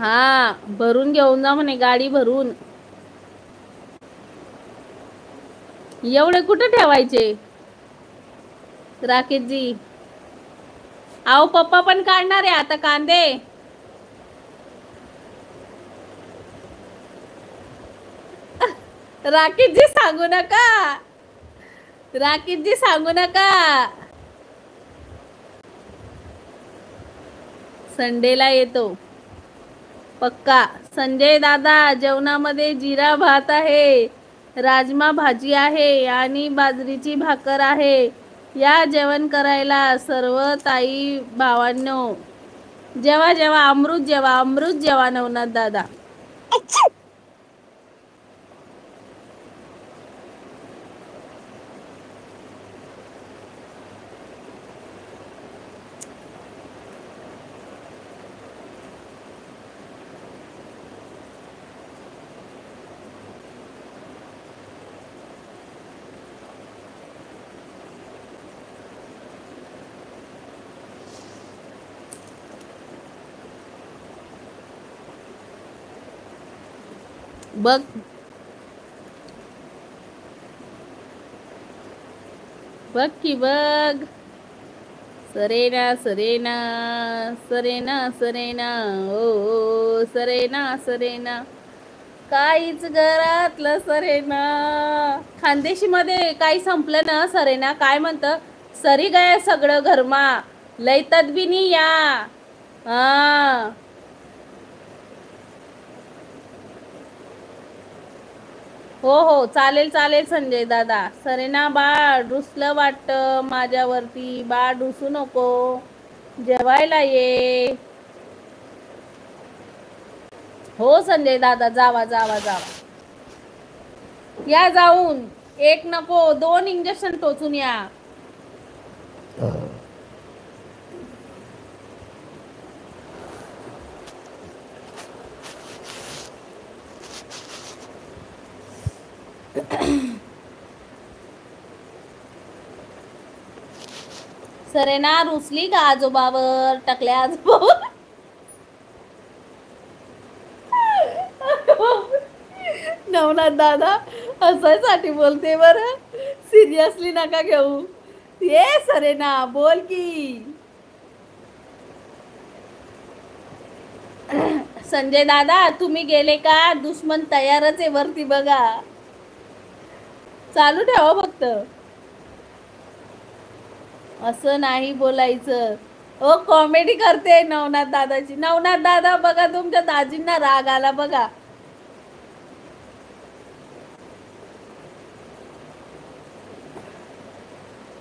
हा भरून घेऊन जा म्हणे, गाडी भरून. एवढे कुठे ठेवायचे राकेशजी? आओ पप्पा पण काढणार आहे आता कांदे. राकेशजी सांगू नका, राकेशजी सांगू नका. संडेला येतो पक्का. संजय दादा, जेवणामध्ये जिरा भात आहे, राजमा भाजी आहे आणि बाजरीची भाकर आहे. या जेवण करायला सर्व ताई भावांनो. जेवा जेवा, अमृत जेवा, अमृत जेवा नवनाथ दादा. बघ बघ की बघ. सरेना सरेना सरेना सरेना ओ सरेना सरेना, काहीच घरातलं सरेना. खानदेशी मध्ये काही संपलं ना सरेना, काय म्हणत? सरी गया सगळं घरमा, लयतत बी नाही या. हा हो हो, चालेल चालेल संजय दादा. सरेना बाळ रुसलं वाटतं माझ्यावरती. बाळ रुसू नको, जेवायला ये. हो संजय दादा, जावा जावा जावा, या जाऊन. एक नको 2 इंजेक्शन टोचून या. सरेना रुसली का आजोबावर, टकल्या आजोबावर? नवनाथ दादा हसायसाठी बोलते बरं, सिरियसली नका घेऊ. ये सरेना बोल की. संजय दादा तुम्ही गेले का? दुश्मन तयारच आहे वरती बघा. चालू ठेवा फक्त. असं नाही बोलायचं. ओ कॉमेडी करते नवनाथ दादाची. नवनाथ दादा बघा, तुमच्या दाजींना राग आला बघा.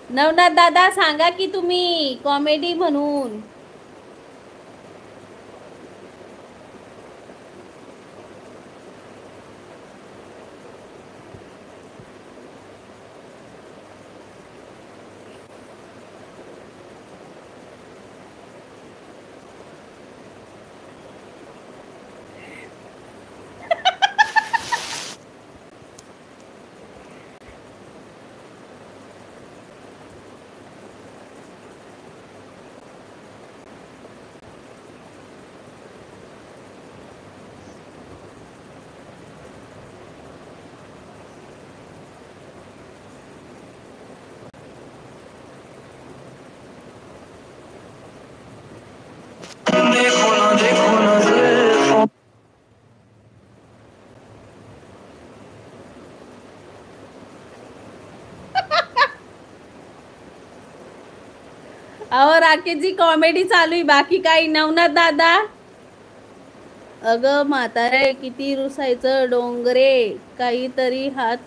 नवनाथ दादा सांगा की तुम्ही कॉमेडी म्हणून. अहो राकेशजी कॉमेडी चालू आहे, बाकी काही. नवनाथ दादा अगं म्हातारे किती रुसायचं डोंगरे, काहीतरी हात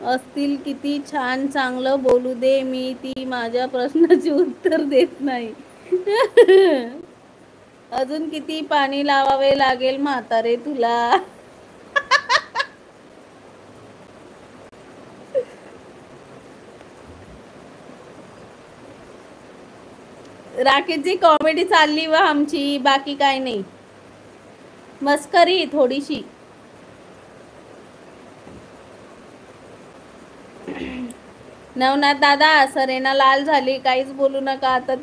असतील किती छान, चांगलं बोलू दे. मी ती माझ्या प्रश्नाची उत्तर देत नाही. अजून किती पाणी लावावे लागेल म्हातारे तुला? राकेशजी कॉमेडी चालली व आमची, बाकी काय नाही. मस्करी थोडीशी. नवनाथ दादा सरेना लाल झाली, काहीच बोलू नका आता.